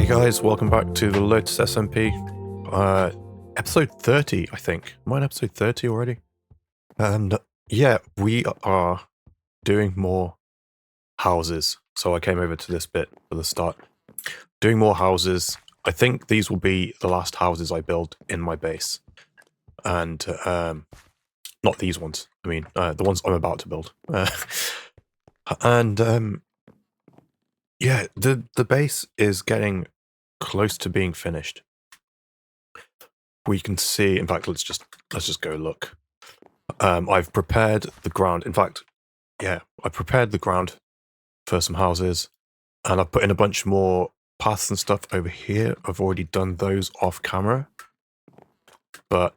Hey guys, welcome back to the Lotus SMP. Episode 30, I think. Am I on episode 30 already? And yeah, we are doing more houses. So I came over to this bit for the start. Doing more houses. I think these will be the last houses I build in my base. And not these ones. I mean, the ones I'm about to build. Yeah, the base is getting close to being finished. We can see, in fact, let's just go look. I've prepared the ground. In fact, yeah, I prepared the ground for some houses, and I've put in a bunch more paths and stuff over here. I've already done those off camera, but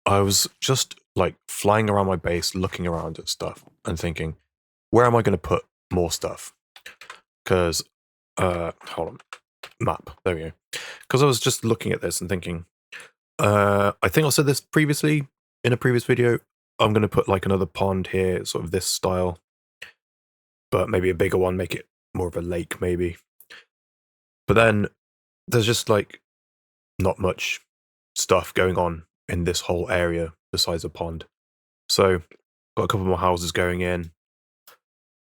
I was just like flying around my base, looking around at stuff and thinking, where am I going to put more stuff? Because, hold on, map, there we go. Because I was just looking at this and thinking, I think I said this previously in a previous video. I'm going to put like another pond here, sort of this style, but maybe a bigger one, make it more of a lake maybe. But then there's just like not much stuff going on in this whole area besides a pond. So got a couple more houses going in.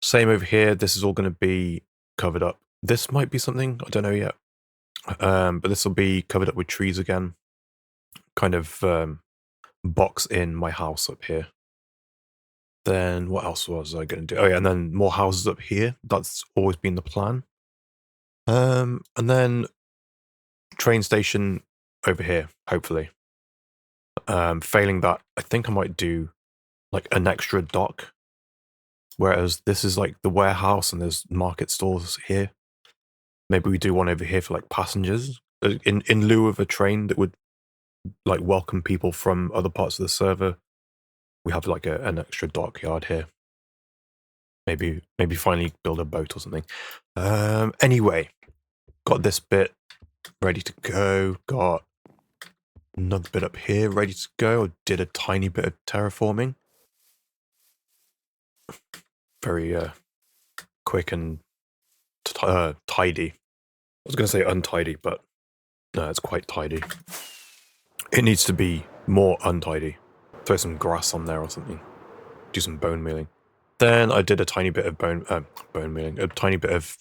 Same over here. This is all going to be covered up. This might be something, I don't know yet. But this will be covered up with trees again. Kind of box in my house up here. Then what else was I going to do? Oh yeah, and then more houses up here. That's always been the plan. And then train station over here, hopefully. Failing that, I think I might do like an extra dock. Whereas this is like the warehouse and there's market stores here. Maybe we do one over here for like passengers. In lieu of a train that would like welcome people from other parts of the server, we have like an extra dockyard here. Maybe finally build a boat or something. Anyway, got this bit ready to go. Got another bit up here ready to go. I did a tiny bit of terraforming. Very quick and tidy. I was going to say untidy, but no, it's quite tidy. It needs to be more untidy. Throw some grass on there or something. Do some bone mealing. Then I did a tiny bit of bone mealing, a tiny bit of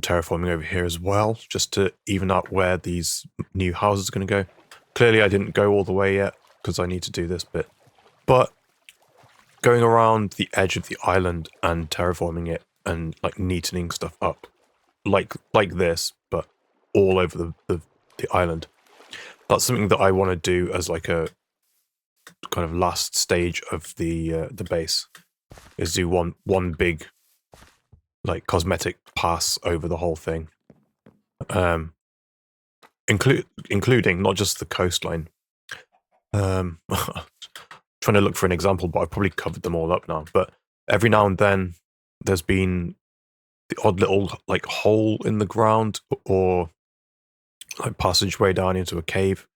terraforming over here as well, just to even out where these new houses are going to go. Clearly I didn't go all the way yet, because I need to do this bit. But going around the edge of the island and terraforming it and like neatening stuff up, like this, but all over the island. That's something that I want to do as like a kind of last stage of the base, is do one big like cosmetic pass over the whole thing, including not just the coastline. Trying to look for an example, but I've probably covered them all up now. But every now and then there's been the odd little like hole in the ground or like passageway down into a cave.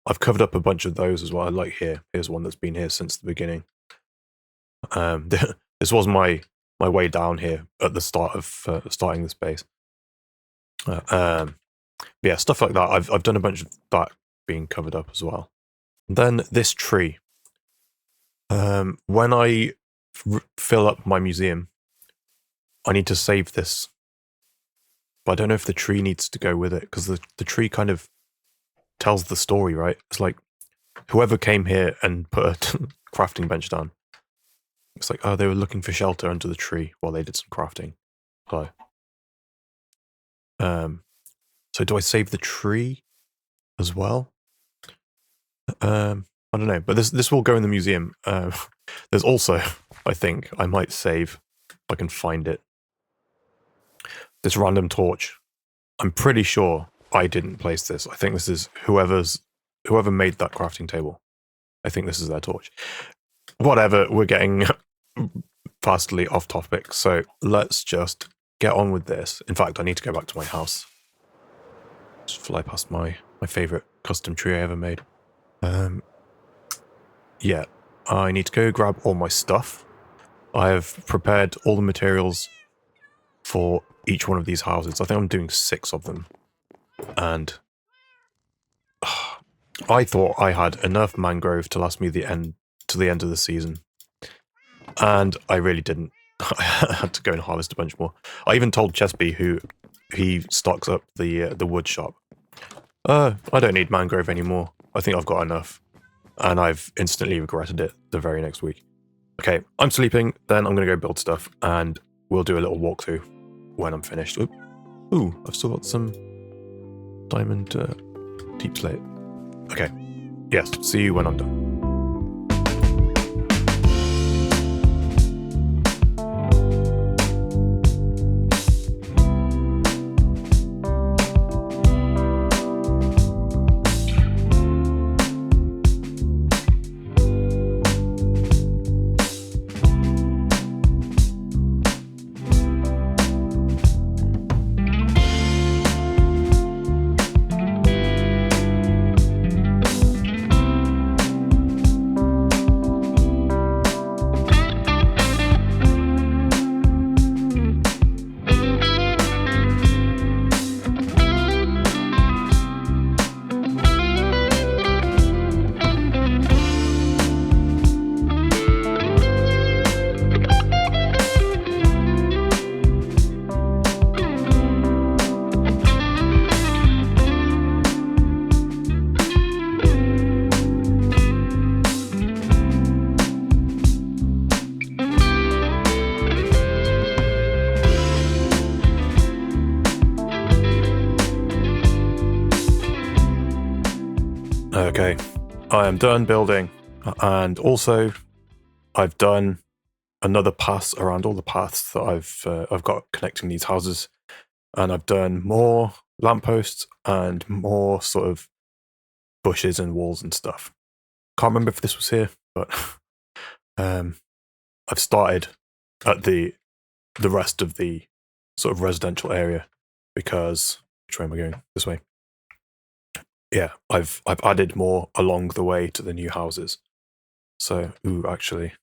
I've covered up a bunch of those as well. Like here's one that's been here since the beginning. This was my way down here at the start of starting this base. Yeah, stuff like that. I've done a bunch of that being covered up as well. And then this tree. When I fill up my museum, I need to save this. But I don't know if the tree needs to go with it, because the tree kind of tells the story, right? It's like whoever came here and put a crafting bench down, it's like, oh, they were looking for shelter under the tree while they did some crafting. Hello. So do I save the tree as well? I don't know, but this will go in the museum. There's also, I think, I might save, if I can find it, this random torch. I'm pretty sure I didn't place this. I think this is whoever made that crafting table. I think this is their torch. Whatever, we're getting vastly off topic, so let's just get on with this. In fact, I need to go back to my house. Just fly past my favorite custom tree I ever made. Yeah, I need to go grab all my stuff. I have prepared all the materials for each one of these houses. I think I'm doing 6 of them. And I thought I had enough mangrove to last me the end of the season. And I really didn't. I had to go and harvest a bunch more. I even told Chesby, who he stocks up the wood shop, I don't need mangrove anymore. I think I've got enough. And I've instantly regretted it the very next week. Okay, I'm sleeping, then I'm going to go build stuff, and we'll do a little walkthrough when I'm finished. Ooh, I've still got some diamond deep slate. Okay, yes, see you when I'm done. Okay, I am done building, and also I've done another pass around all the paths that I've got connecting these houses, and I've done more lampposts and more sort of bushes and walls and stuff. Can't remember if this was here, but I've started at the rest of the sort of residential area because which way am I going? This way. Yeah, I've added more along the way to the new houses. So, ooh, actually,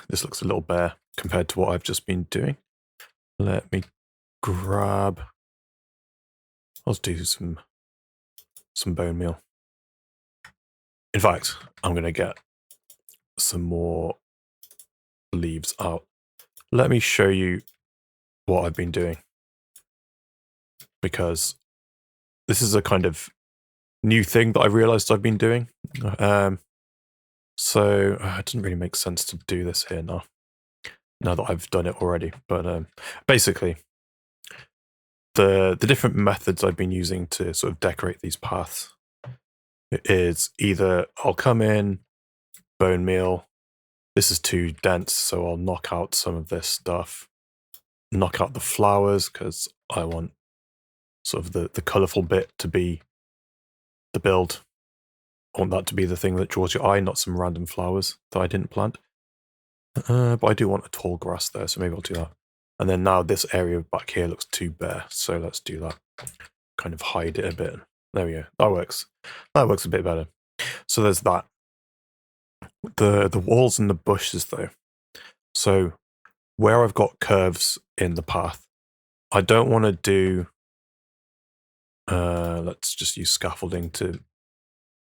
this looks a little bare compared to what I've just been doing. Let me grab. I'll do some bone meal. In fact, I'm gonna get some more leaves out. Let me show you what I've been doing, because this is a kind of new thing that I realized I've been doing. So it doesn't really make sense to do this here now that I've done it already. But basically, the different methods I've been using to sort of decorate these paths is either I'll come in, bone meal. This is too dense, so I'll knock out some of this stuff. Knock out the flowers, because I want sort of the colourful bit to be the build. I want that to be the thing that draws your eye, not some random flowers that I didn't plant. But I do want a tall grass there, so maybe I'll do that. And then now this area back here looks too bare, so let's do that. Kind of hide it a bit. There we go. That works. That works a bit better. So there's that. The walls and the bushes, though. So where I've got curves in the path, I don't want to do... let's just use scaffolding to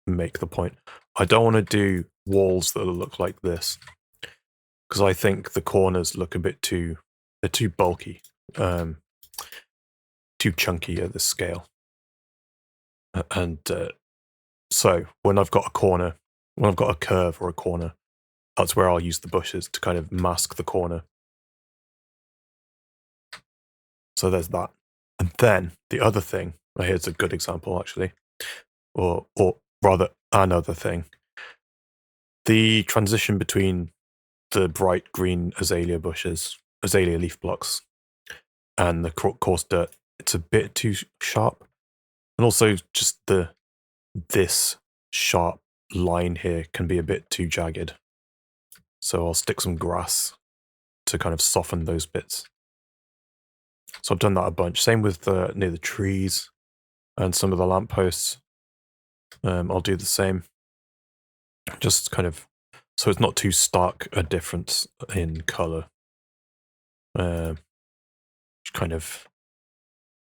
make the point. I don't want to do walls that look like this, because I think the corners look a bit too... they're too bulky. Too chunky at the scale. And so when I've got a corner, when I've got a curve or a corner, that's where I'll use the bushes to kind of mask the corner. So there's that. And then the other thing, here's a good example actually, or rather another thing. The transition between the bright green azalea bushes, azalea leaf blocks, and the coarse dirt, it's a bit too sharp. And also just this sharp line here can be a bit too jagged. So I'll stick some grass to kind of soften those bits. So I've done that a bunch. Same with near the trees and some of the lampposts. I'll do the same. Just kind of, so it's not too stark a difference in colour. kind of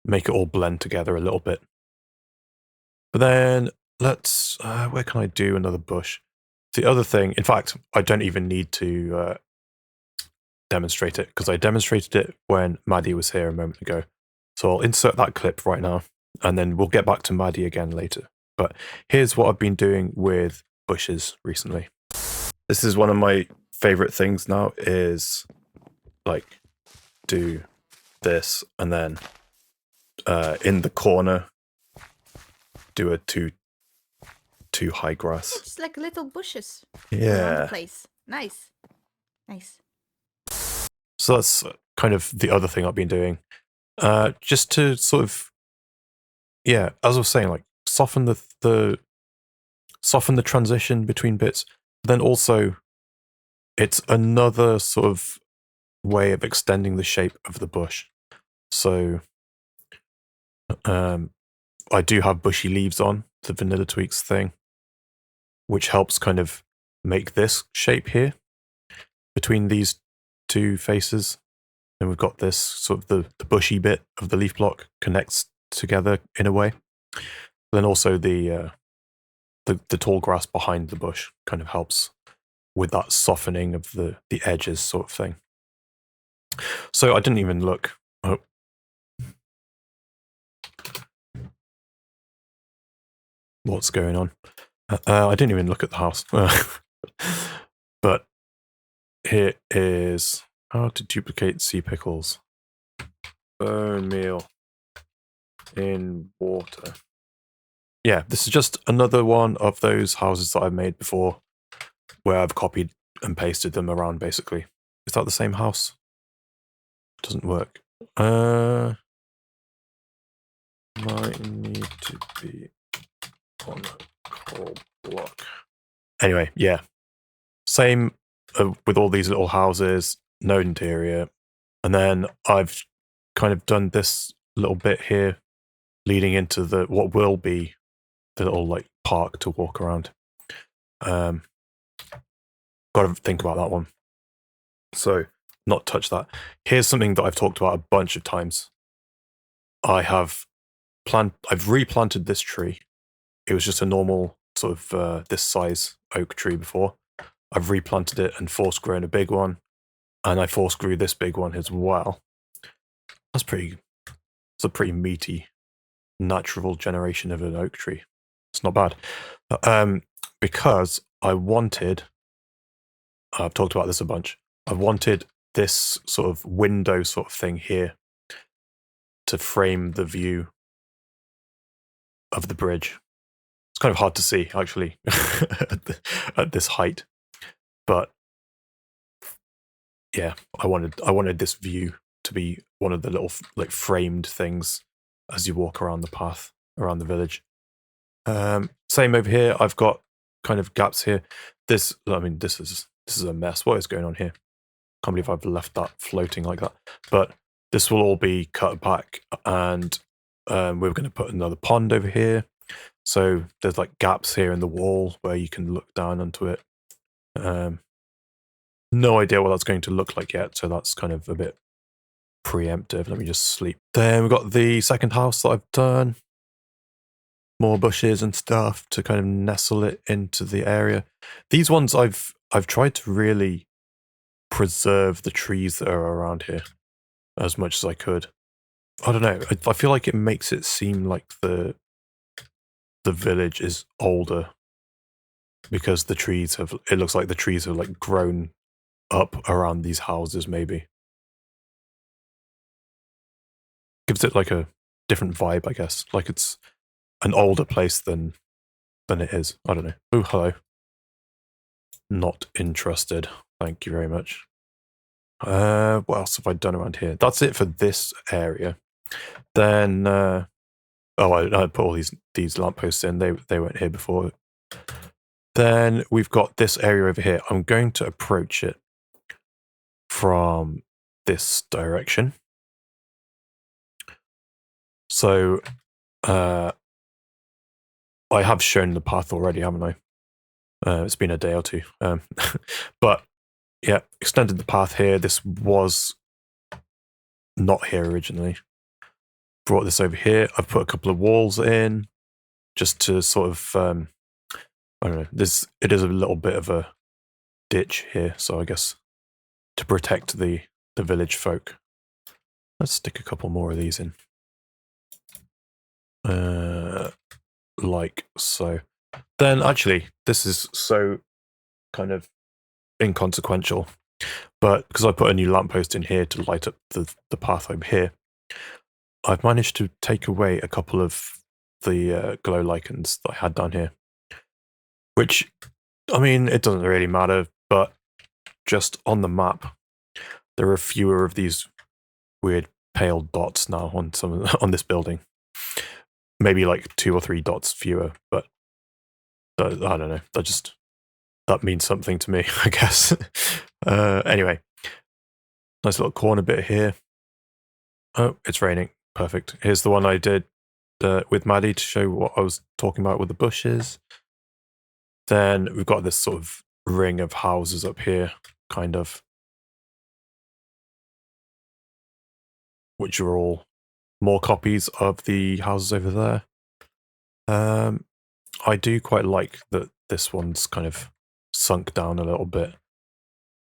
make it all blend together a little bit. But then let's, where can I do another bush? The other thing, in fact, I don't even need to demonstrate it because I demonstrated it when Madi was here a moment ago. So I'll insert that clip right now and then we'll get back to Madi again later. But here's what I've been doing with bushes recently. This is one of my favorite things now is like do this and then in the corner do a two high grass. It's like little bushes. Yeah. Around the place. Nice. Nice. So that's kind of the other thing I've been doing. Just to sort of, yeah, as I was saying, like soften the transition between bits. But then also, it's another sort of way of extending the shape of the bush. So, I do have bushy leaves on the Vanilla Tweaks thing, which helps kind of make this shape here between these two faces. And we've got this sort of the bushy bit of the leaf block connects together in a way. Then also the tall grass behind the bush kind of helps with that softening of the edges sort of thing. So I didn't even look. Oh. What's going on? I didn't even look at the house. But here is how to duplicate sea pickles. Bone meal in water. Yeah, this is just another one of those houses that I've made before where I've copied and pasted them around, basically. Is that the same house? Doesn't work. Might need to be on a coal block. Anyway, yeah. Same with all these little houses, no interior. And then I've kind of done this little bit here leading into what will be the little like park to walk around. Got to think about that one. So not touch that. Here's something that I've talked about a bunch of times. I've replanted this tree. It was just a normal sort of this size oak tree before. I've replanted it and force grown a big one, and I force grew this big one as well. It's a pretty meaty, natural generation of an oak tree. It's not bad. Because I've talked about this a bunch. I wanted this sort of window sort of thing here to frame the view of the bridge. It's kind of hard to see actually at this height, but yeah, I wanted this view to be one of the little like framed things as you walk around the path around the village. Same over here. I've got kind of gaps here. This is a mess. What is going on here? Can't believe I've left that floating like that. But this will all be cut back, and we're going to put another pond over here. So there's like gaps here in the wall where you can look down onto it. No idea what that's going to look like yet, so that's kind of a bit preemptive. Let me just sleep. Then we've got the second house that I've done. More bushes and stuff to kind of nestle it into the area. These ones I've tried to really preserve the trees that are around here as much as I could. I don't know. I feel like it makes it seem like the village is older because it looks like the trees have like grown up around these houses maybe. Gives it like a different vibe, I guess. Like it's an older place than it is. I don't know. Oh, hello. Not interested. Thank you very much. What else have I done around here? That's it for this area. Then, I put all these lampposts in. They weren't here before. Then we've got this area over here. I'm going to approach it from this direction. So, I have shown the path already, haven't I? It's been a day or two. But yeah, extended the path here. This was not here originally. Brought this over here. I've put a couple of walls in just to sort of, I don't know, it is a little bit of a ditch here, so I guess to protect the village folk. Let's stick a couple more of these in. Like so. Then actually, this is so kind of inconsequential, but because I put a new lamppost in here to light up the path over here, I've managed to take away a couple of the glow lichens that I had down here, which, I mean, it doesn't really matter, but just on the map, there are fewer of these weird pale dots now on on this building. Maybe like 2 or 3 dots fewer, but I don't know. That means something to me, I guess. Anyway, nice little corner bit here. Oh, it's raining. Perfect. Here's the one I did with Madi to show what I was talking about with the bushes. Then we've got this sort of ring of houses up here, kind of, which are all more copies of the houses over there. I do quite like that this one's kind of sunk down a little bit.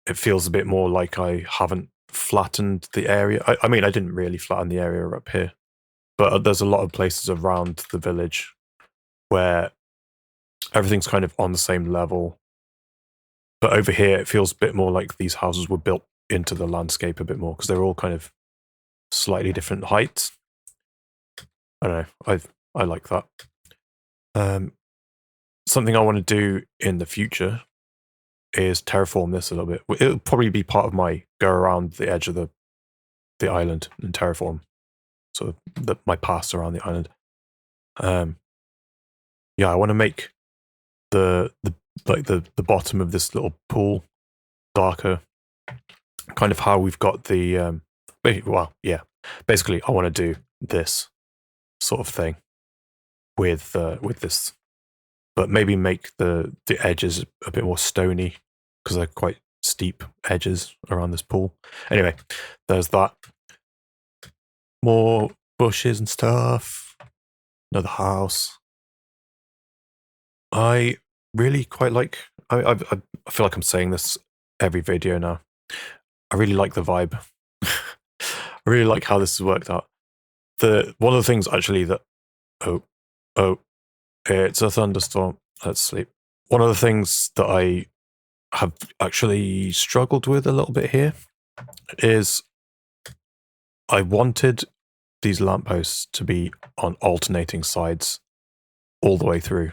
It feels a bit more like I haven't flattened the area. I mean, I didn't really flatten the area up here, but there's a lot of places around the village where everything's kind of on the same level. But over here, it feels a bit more like these houses were built into the landscape a bit more because they're all kind of slightly different heights. I don't know. I like that. Something I want to do in the future is terraform this a little bit. It'll probably be part of my go around the edge of the island and terraform, so my paths around the island. Yeah, I want to make the bottom of this little pool darker, kind of how we've got the well, yeah. Basically, I want to do this sort of thing with this, but maybe make the edges a bit more stony because they're quite steep edges around this pool. Anyway, there's that. More bushes and stuff. Another house. I really quite like. I feel like I'm saying this every video now. I really like the vibe. I really like how this has worked out. One of the things actually that oh, it's a thunderstorm. Let's sleep. One of the things that I have actually struggled with a little bit here is I wanted these lampposts to be on alternating sides all the way through.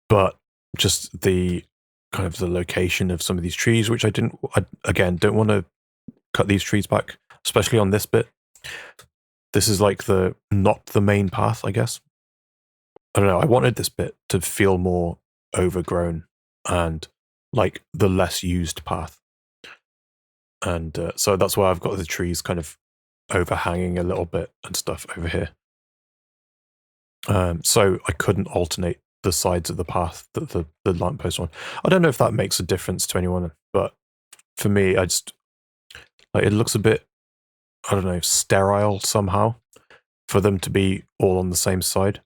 But just the kind of the location of some of these trees, which I again, don't want to cut these trees back, especially on this bit. This is like not the main path, I guess. I don't know. I wanted this bit to feel more overgrown and like the less used path. And so that's why I've got the trees kind of overhanging a little bit and stuff over here. So I couldn't alternate the sides of the path that the lamppost on. I don't know if that makes a difference to anyone, but for me, I just like it looks a bit, I don't know, sterile somehow for them to be all on the same side.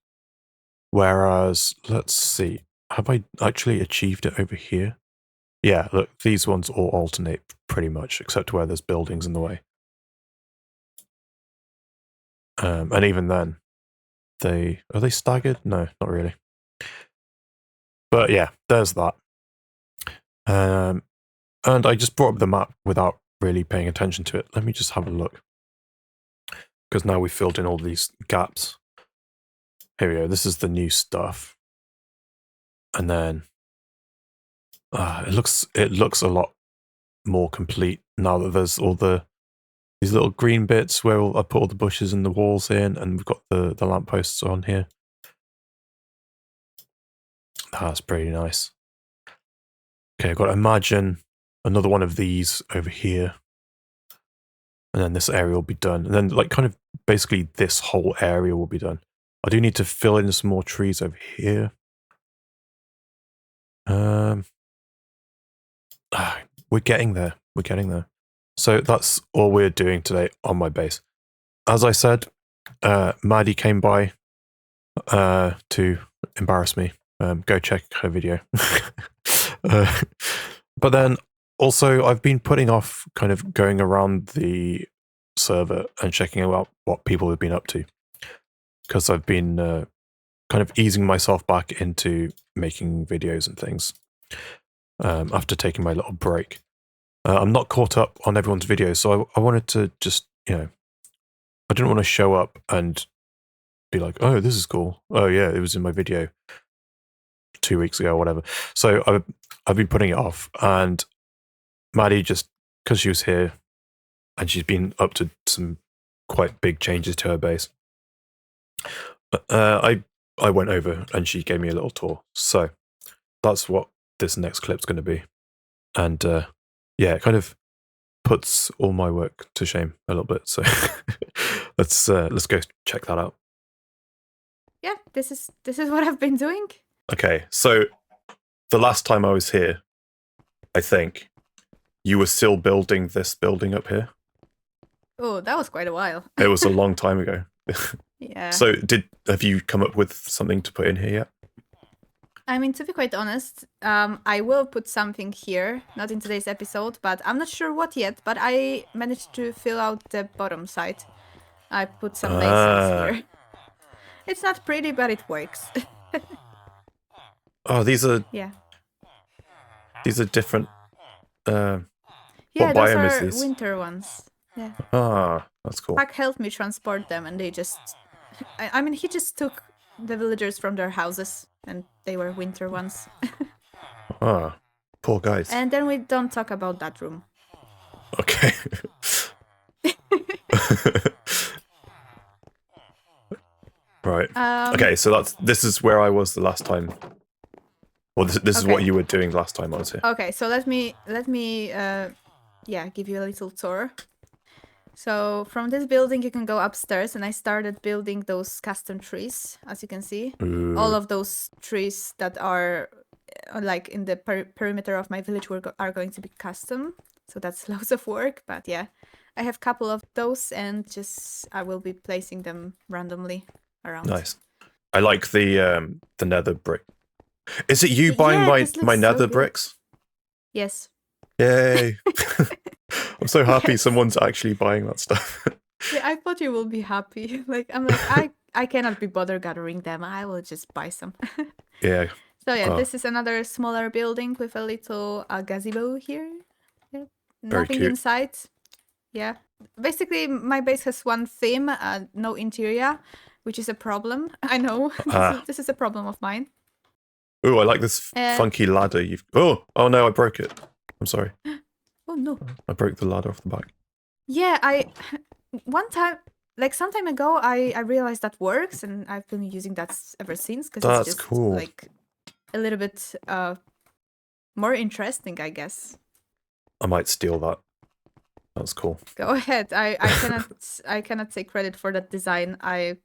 Whereas, let's see, have I actually achieved it over here? Yeah, look, these ones all alternate pretty much, except where there's buildings in the way. And even then, are they staggered? No, not really. But yeah, there's that. And I just brought up the map without really paying attention to it. Let me just have a look. Because now we've filled in all these gaps. Here we go. This is the new stuff. And then it looks a lot more complete now that there's all these little green bits where I put all the bushes and the walls in, and we've got the lampposts on here. That's pretty nice. Okay, I've got to imagine another one of these over here. And then this area will be done. And then like kind of basically this whole area will be done. I do need to fill in some more trees over here. We're getting there. We're getting there. So that's all we're doing today on my base. As I said, Madi came by to embarrass me. Go check her video. But then also, I've been putting off kind of going around the server and checking out what people have been up to, because I've been kind of easing myself back into making videos and things after taking my little break. I'm not caught up on everyone's videos, so I wanted to just, I didn't want to show up and be like, oh, this is cool. Oh yeah, it was in my video 2 weeks ago or whatever. So I've been putting it off, and Maddie, just because she was here and she's been up to some quite big changes to her base, I went over and she gave me a little tour. So that's what this next clip's going to be. And yeah, it kind of puts all my work to shame a little bit. So let's go check that out. Yeah, this is what I've been doing. Okay, so the last time I was here, I think you were still building this building up here. Oh, that was quite a while. It was a long time ago. Yeah. So have you come up with something to put in here yet? I mean, to be quite honest, I will put something here, not in today's episode, but I'm not sure what yet, but I managed to fill out the bottom side. I put some masons here. It's not pretty, but it works. Oh, these are different. Yeah, what those biome are is this? winter ones. Yeah. Ah, that's cool. Pack helped me transport them, and they just... I mean, he just took the villagers from their houses, and they were winter ones. Ah, poor guys. And then we don't talk about that room. Okay. Right. Okay, so this is where I was the last time. Well, this is what you were doing last time I was here. Okay, so let me give you a little tour. So from this building you can go upstairs, and I started building those custom trees, as you can see. Ooh. All of those trees that are like in the perimeter of my village are going to be custom. So that's loads of work, but yeah. I have a couple of those, and I will be placing them randomly around. Nice. I like the nether brick. Is it you buying my nether bricks? Yes. Yay. I'm so happy someone's actually buying that stuff. Yeah, I thought you will be happy. I'm like, I cannot be bothered gathering them. I will just buy some. Yeah. So yeah, this is another smaller building with a little gazebo here. Yeah. Nothing cute. inside. Yeah. Basically, my base has one theme, no interior, which is a problem. I know. This is a problem of mine. Oh, I like this funky ladder you've... Oh no, I broke it. I'm sorry. Oh no. I broke the ladder off the back. Yeah, one time, like some time ago, I realized that works, and I've been using that ever since, because it's just cool. like a little bit more interesting, I guess. I might steal that. That's cool. Go ahead. I cannot take credit for that design. I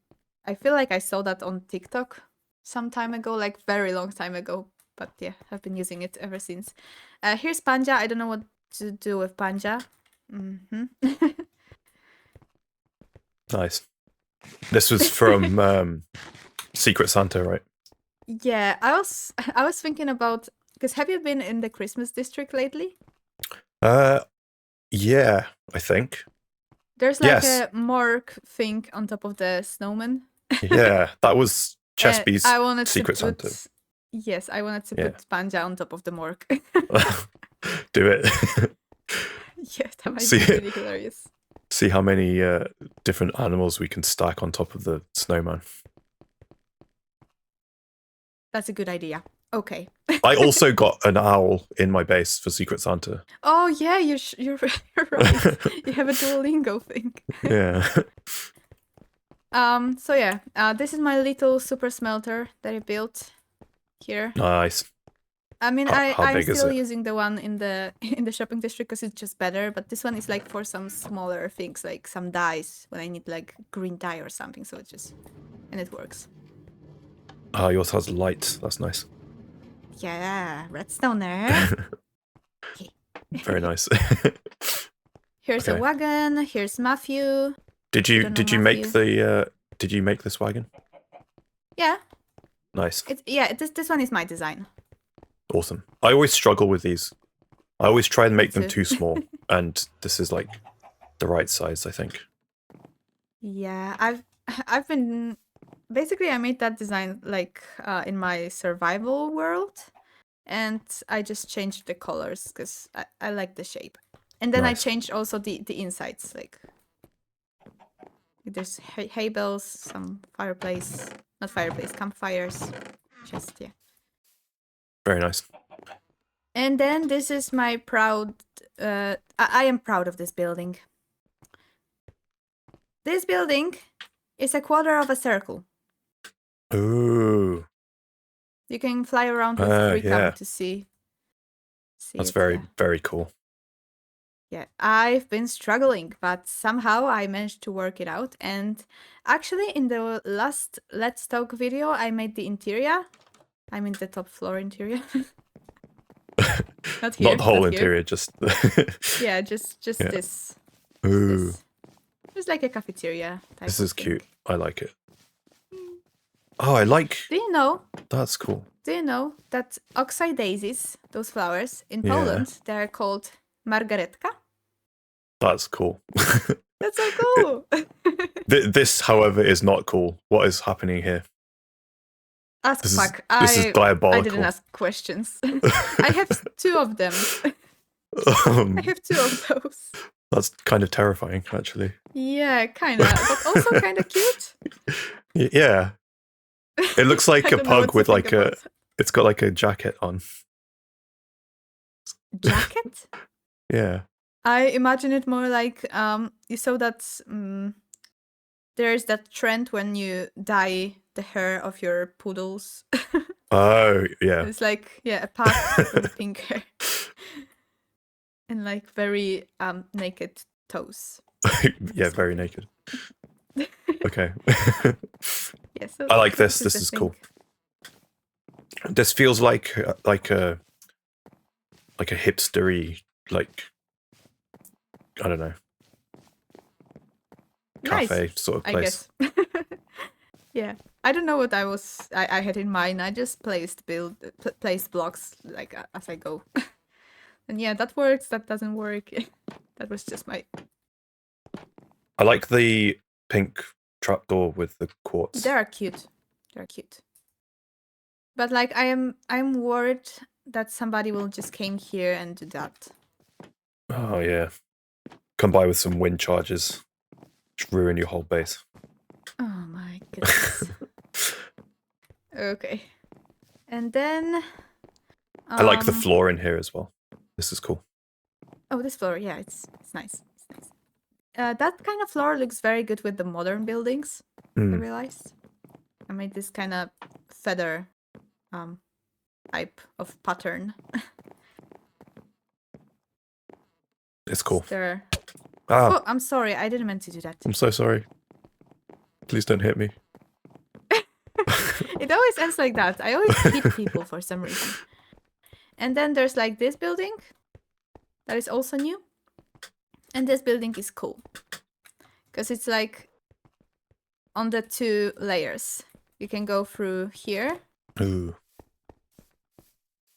feel like I saw that on TikTok some time ago, like very long time ago. But yeah, I've been using it ever since. Here's Panja. I don't know what to do with Panja. Nice. This was from Secret Santa, right? Yeah, I was thinking about, because have you been in the Christmas district lately? Yeah, I think. There's like a morgue thing on top of the snowman. Yeah, that was Chesby's Secret Santa. Yes, I wanted to put Panja on top of the morgue. Do it. Yeah, that might be really hilarious. See how many different animals we can stack on top of the snowman. That's a good idea. Okay. I also got an owl in my base for Secret Santa. Oh yeah, you're right. You have a Duolingo thing. Yeah. So yeah, this is my little super smelter that I built here. Nice. I mean, I'm still using the one in the shopping district because it's just better. But this one is like for some smaller things, like some dyes when I need like green dye or something. So and it works. Oh, yours has light. That's nice. Yeah, redstone there. Very nice. Here's a Okay. wagon. Here's Matthew. Did you make the did you make this wagon? Yeah. Nice. This one is my design. Awesome. I always struggle with these. I always try and make them too. too small, and this is like the right size, I think. Yeah, I've been basically I made that design like in my survival world, and I just changed the colors because I like the shape, and then Nice. I changed also the insides, like there's hay bales, some campfires, just yeah. Very nice. And then this is my proud. I am proud of this building. This building is a quarter of a circle. Ooh. You can fly around with free cam to see. That's it, very cool. Yeah, I've been struggling, but somehow I managed to work it out. And actually, in the last Let's Talk video, I made the interior. I mean the top floor interior. Not here. Not the whole not here. interior, just yeah, just this. Ooh. It's like a cafeteria type. This is cute. I like it. Oh, I like. Do you know? That's cool. Do you know that oxeye daisies, those flowers in Poland, they're called margaretka? That's cool. That's so cool. This, however, is not cool. What is happening here? Ask Puck. This is diabolical. I didn't ask questions. I have 2 of them. I have 2 of those. That's kind of terrifying, actually. Yeah, kind of, but also kind of cute. Yeah. It looks like a pug with like a. It's got like a jacket on. Jacket? Yeah. I imagine it more like you saw that there's that trend when you dye the hair of your poodles. Oh, yeah. It's like a pug with pink hair. And like very naked toes. Yeah, very naked. Okay. Yeah, so I like this. This is cool. This feels like a hipstery, like, I don't know, cafe sort of place. I guess. Yeah, I don't know what I had in mind. I just placed blocks like as I go. And yeah, that works. That doesn't work. That was just my. I like the pink trapdoor with the quartz. They are cute. They're cute. But like I'm worried that somebody will just came here and do that. Oh yeah. Come by with some wind charges. Just ruin your whole base. Oh my goodness. Okay. And then I like the floor in here as well. This is cool. Oh, this floor, yeah, it's nice. It's nice. That kind of floor looks very good with the modern buildings. I realized. I made this kind of feather type of pattern. It's cool. There. Ah. Oh, I'm sorry. I didn't mean to do that. I'm so sorry. Please don't hit me. It always ends like that. I always hit people for some reason. And then there's like this building that is also new. And this building is cool. Because it's like on the 2 layers. You can go through here. Ooh.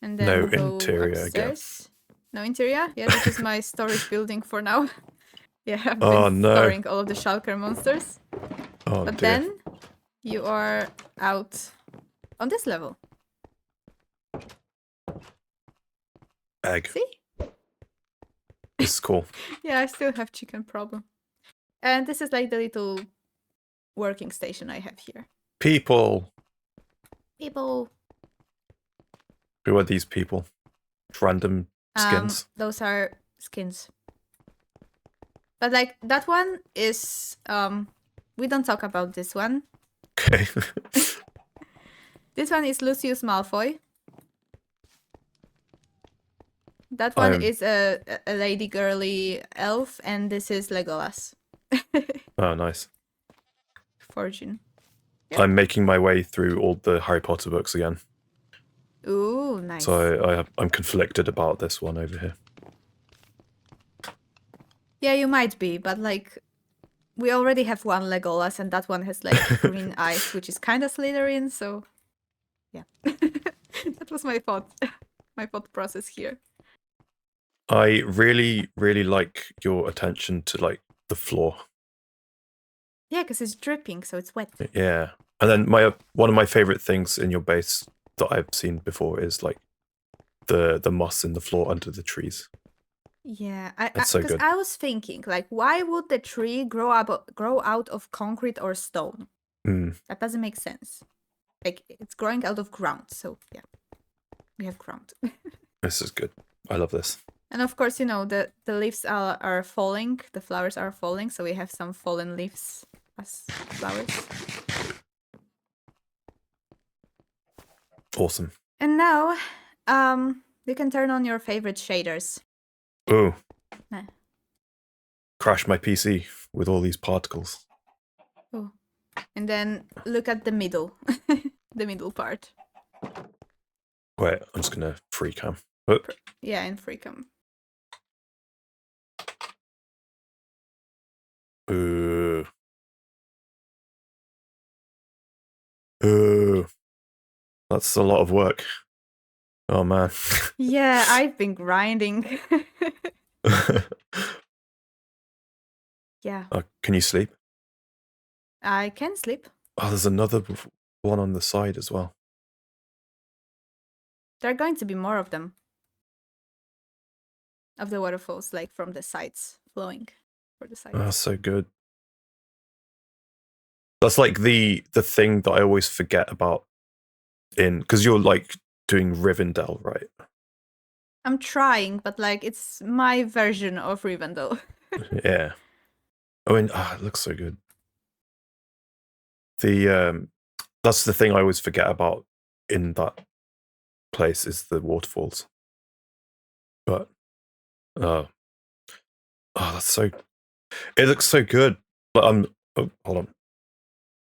And then no go interior upstairs. No interior? Yeah, this is my storage building for now. Yeah, I've been storing all of the shulker monsters. Oh, but dear. then you are out on this level. Egg. See? This is cool. Yeah, I still have chicken problem. And this is like the little working station I have here. People. People. Who are these people? Random skins. Those are skins. But like that one is we don't talk about this one. Okay. This one is Lucius Malfoy. That one is a lady girly elf, and this is Legolas. Oh, nice. Fortune. Yep. I'm making my way through all the Harry Potter books again. Ooh, nice. So I'm conflicted about this one over here. Yeah, you might be, but like we already have one Legolas, and that one has like green eyes, which is kind of Slytherin. So yeah, that was my thought process here. I really, really like your attention to like the floor. Yeah, because it's dripping, so it's wet. Yeah, and then one of my favorite things in your base that I've seen before is like the moss in the floor under the trees. Yeah, That's so because good. I was thinking, like, why would the tree grow out of concrete or stone? That doesn't make sense. Like, it's growing out of ground, so yeah, we have ground. This is good. I love this. And of course, you know, the leaves are falling, the flowers are falling, so we have some fallen leaves as flowers. Awesome. And now, you can turn on your favorite shaders. Oh. Nah. Crash my PC with all these particles. Oh. And then look at the middle, the middle part. Wait, I'm just gonna free cam. Oh. Yeah, in Freecam. Ooh. Ooh. That's a lot of work. Oh man. Yeah, I've been grinding. Yeah. Can you sleep? I can sleep. Oh, there's another one on the side as well. There are going to be more of them. Of the waterfalls, like from the sides, flowing for the sides. Oh, so good. That's like the thing that I always forget about because you're like doing Rivendell, right? I'm trying, but like it's my version of Rivendell. Yeah. I mean, it looks so good. That's the thing I always forget about in that place is the waterfalls. But that's so. It looks so good. But hold on,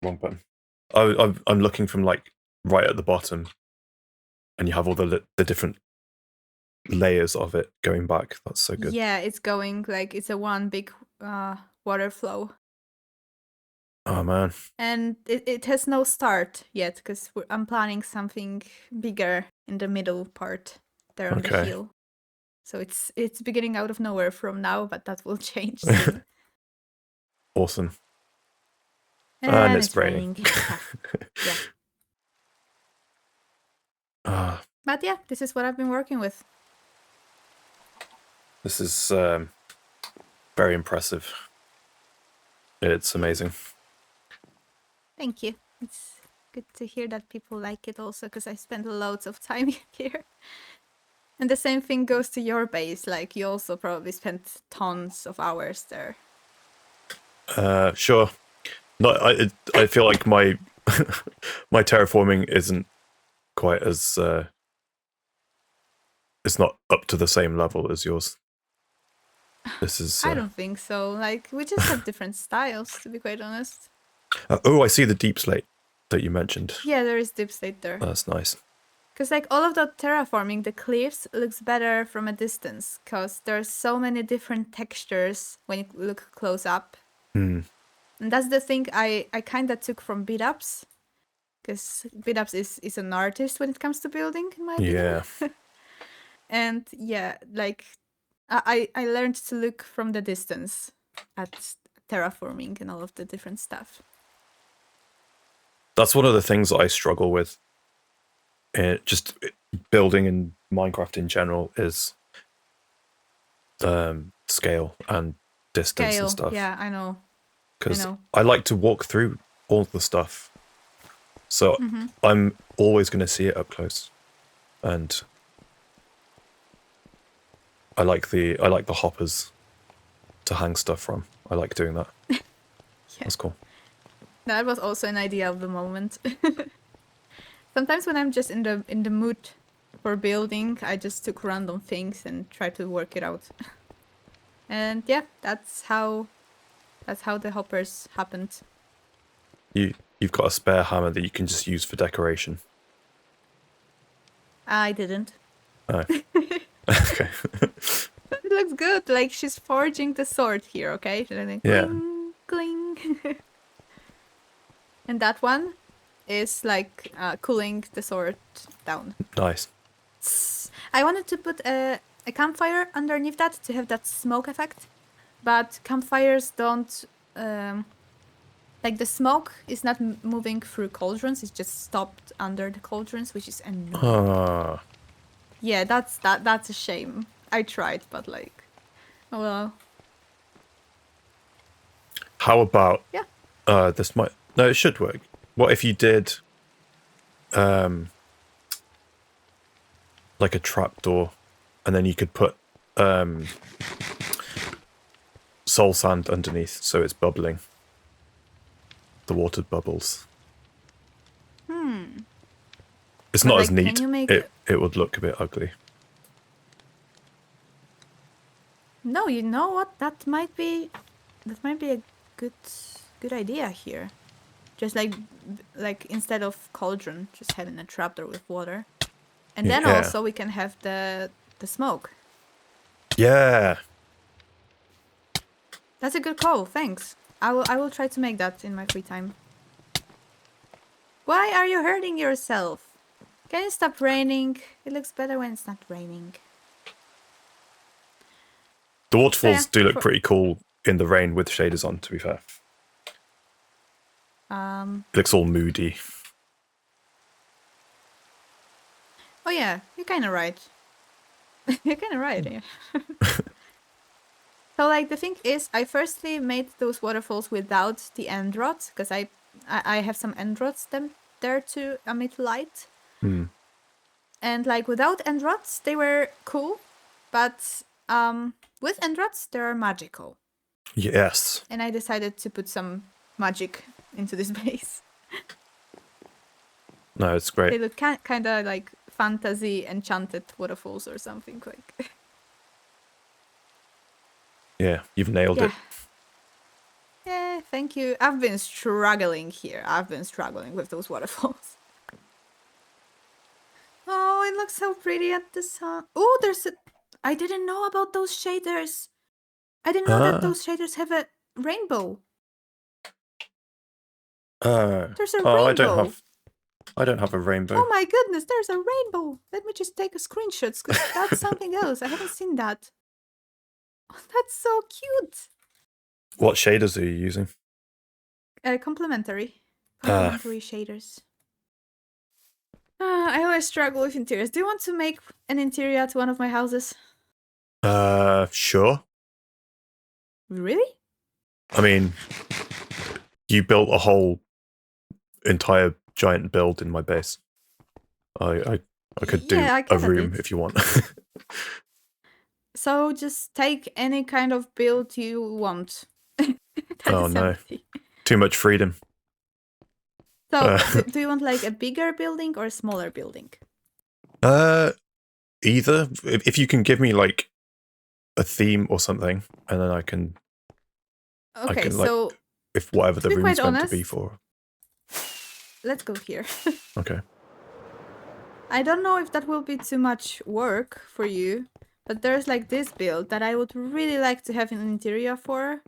wrong button. I'm looking from like right at the bottom, and you have all the different layers of it going back. That's so good. Yeah, it's going like it's a one big water flow. Oh man. And it has no start yet because I'm planning something bigger in the middle part there on the hill. So it's beginning out of nowhere from now, but that will change soon. Awesome. And it's raining. Yeah. But yeah, this is what I've been working with. This is very impressive. It's amazing. Thank you. It's good to hear that people like it also, because I spent loads of time here. And the same thing goes to your base. Like, you also probably spent tons of hours there. Sure. No, I feel like my my terraforming isn't quite as it's not up to the same level as yours. This is. I don't think so. Like, we just have different styles, to be quite honest. Oh, I see the deep slate that you mentioned. Yeah, there is deep slate there. That's nice. Because like all of the terraforming, the cliffs looks better from a distance because there's so many different textures when you look close up. And that's the thing I kind of took from Beat-Ups. Because Beat-Ups is an artist when it comes to building, in my opinion. Yeah. And yeah, like I learned to look from the distance at terraforming and all of the different stuff. That's one of the things that I struggle with. Just building in Minecraft in general is scale and distance and stuff. Yeah, I know. Because I like to walk through all the stuff, so I'm always going to see it up close, and I like the hoppers to hang stuff from. I like doing that. Yeah. That's cool. That was also an idea of the moment. Sometimes when I'm just in the mood for building, I just took random things and try to work it out. And yeah, that's how the hoppers happened. You've got a spare hammer that you can just use for decoration. I didn't. Oh. Okay. looks good. Like she's forging the sword here, okay? Like, Yeah. cling, cling. And that one is like cooling the sword down. Nice. I wanted to put a campfire underneath that to have that smoke effect, but campfires don't. Like the smoke is not moving through cauldrons; it's just stopped under the cauldrons, which is annoying. Yeah, that's a shame. I tried, but like, oh well. How about? Yeah. This might. No, it should work. What if you did, like a trapdoor, and then you could put soul sand underneath, so it's bubbling. The water bubbles. It's But, not like, as neat. can you make It would look a bit ugly. No, you know what? That might be a good idea here. Just like instead of cauldron, just having a trapdoor with water, and then Yeah. also we can have the smoke. Yeah. That's a good call. Thanks. I will try to make that in my free time. Why are you hurting yourself? Can it stop raining? It looks better when it's not raining. The waterfalls Yeah, do look pretty cool in the rain with shaders on, to be fair. It looks all moody. Oh yeah, you're kind of right. You're kind of right. Yeah. So like the thing is, I firstly made those waterfalls without the end rods because I have some end rods there to emit light. And like without end rods, they were cool, but with end rods, they're magical. Yes. And I decided to put some magic into this base. No, it's great. They look kind of like fantasy enchanted waterfalls or something like. Yeah, you've nailed it. Yeah, thank you. I've been struggling here. I've been struggling with those waterfalls. Oh, it looks so pretty at the sun. Oh, I didn't know about those shaders. I didn't know that those shaders have a rainbow. There's a rainbow. I don't have a rainbow. Oh my goodness, there's a rainbow. Let me just take a screenshot because that's something else. I haven't seen that. Oh, that's so cute. What shaders are you using? Complementary shaders. I always struggle with interiors. Do you want to make an interior to one of my houses? Sure. Really? I mean, you built a whole entire giant build in my base. I could do a room if you want. So just take any kind of build you want. Oh no. Too much freedom. So do you want like a bigger building or a smaller building? Either. If you can give me like a theme or something, and then I can. Okay, I can, so like, if whatever the room's meant to be honest, for. Let's go here. Okay. I don't know if that will be too much work for you, but there's like this build that I would really like to have an interior for.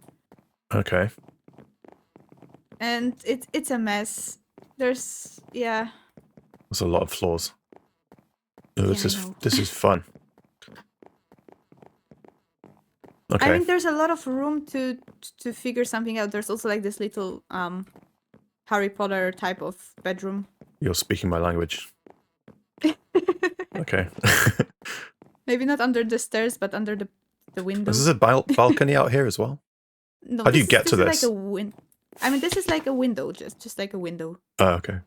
Okay. And it's a mess. There's There's a lot of flaws. Oh, this is fun. Okay. I mean, there's a lot of room to figure something out. There's also like this little Harry Potter type of bedroom. You're speaking my language. Okay. Maybe not under the stairs, but under the window. Is this a balcony out here as well? No, how do you get to this? Like I mean, this is like a window, just like a window. Oh, okay.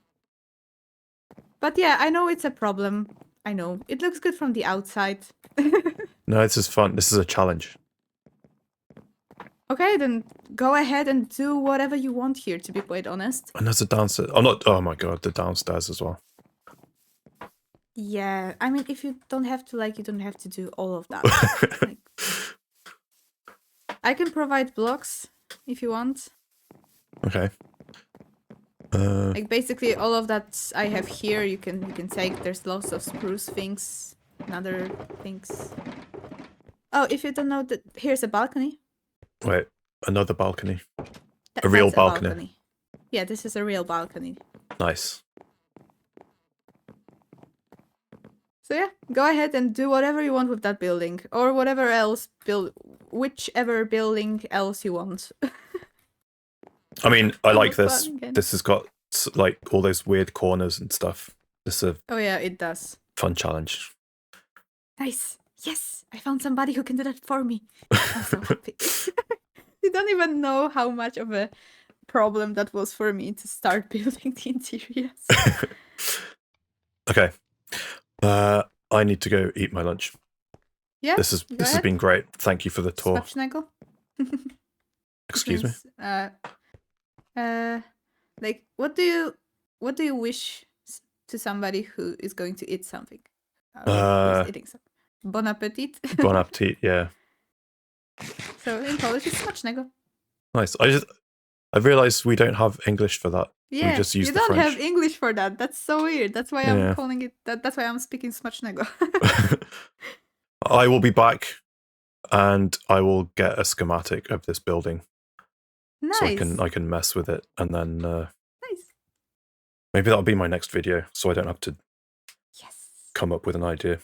But yeah, I know it's a problem. I know. It looks good from the outside. No, this is fun. This is a challenge. Okay, then go ahead and do whatever you want here, to be quite honest. And there's a downstairs. Oh my god, the downstairs as well. Yeah, I mean, if you don't have to, like, you don't have to do all of that. Like, I can provide blocks if you want. Okay. Like basically all of that I have here, you can take. There's lots of spruce things and other things. Oh, if you don't know, that here's a balcony. Wait, another balcony. A real That's balcony. Yeah, this is a real balcony. Nice. So yeah, go ahead and do whatever you want with that building, or whatever else whichever building else you want. I mean, I like fun this. again. This has got like all those weird corners and stuff. This is Oh yeah, it does. a fun challenge. Nice. Yes, I found somebody who can do that for me. I'm so happy. You don't even know how much of a problem that was for me to start building the interiors. Okay. I need to go eat my lunch. Yeah. This has been great. Thank you for the tour. Smacznego. Excuse me. Like, what do you wish to somebody who is going to eat something? Who is eating something? Bon appetit. Bon appetit. Yeah. So in Polish, it's smacznego. Nice. I realized we don't have English for that. Yeah, we just use you the don't French. have English for that. That's so weird. That's why I'm calling it. That's why I'm speaking smacznego. I will be back, and I will get a schematic of this building. Nice. So I can mess with it, and then nice. Maybe that'll be my next video, so I don't have to come up with an idea.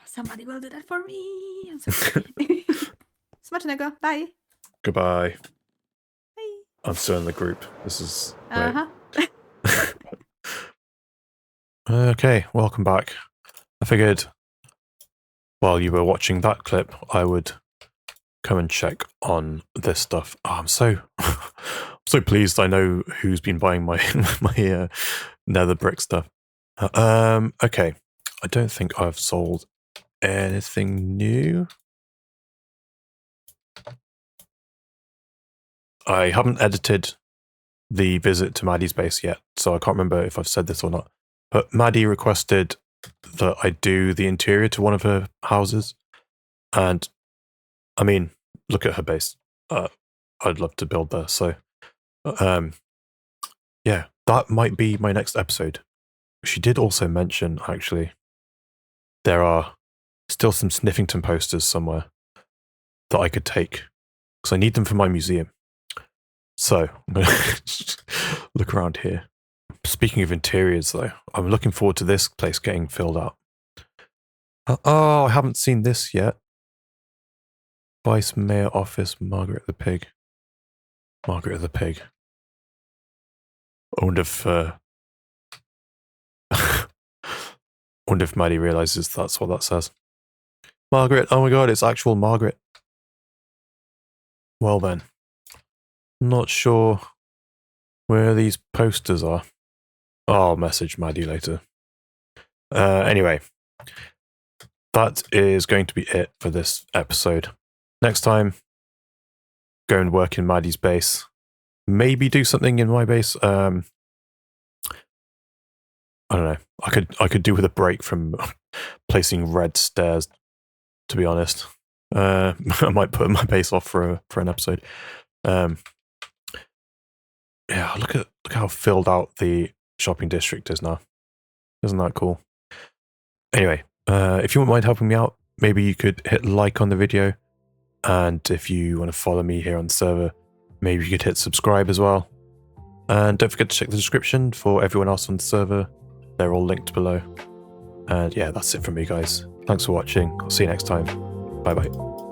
Somebody will do that for me. I'm so happy. Smacznego. Bye. Goodbye. Bye. I'm still in the group. This is Okay, welcome back. I figured while you were watching that clip, I would come and check on this stuff. Oh, I'm so so pleased. I know who's been buying my my nether brick stuff. Okay, I don't think I've sold anything new. I haven't edited the visit to Madi's base yet, so I can't remember if I've said this or not. But Madi requested that I do the interior to one of her houses, and I mean, look at her base. I'd love to build there. So, yeah, that might be my next episode. She did also mention, actually, there are still some Sniffington posters somewhere that I could take, because I need them for my museum. So, I'm going to look around here. Speaking of interiors, though, I'm looking forward to this place getting filled out. Oh, I haven't seen this yet. Vice Mayor Office, Margaret the Pig. Margaret the Pig. I wonder if Maddie realizes that's what that says. Margaret, oh my god, it's actual Margaret. Well then. I'm not sure where these posters are. I'll message Maddie later. Anyway, that is going to be it for this episode. Next time, go and work in Maddie's base. Maybe do something in my base. I don't know. I could do with a break from placing red stairs, to be honest. I might put my base off for an episode. Yeah, look how filled out the shopping district is now. Isn't that cool? Anyway, if you wouldn't mind helping me out, maybe you could hit like on the video. And if you want to follow me here on the server, maybe you could hit subscribe as well. And don't forget to check the description for everyone else on the server. They're all linked below. And yeah, that's it from me, guys. Thanks for watching. I'll see you next time. Bye-bye.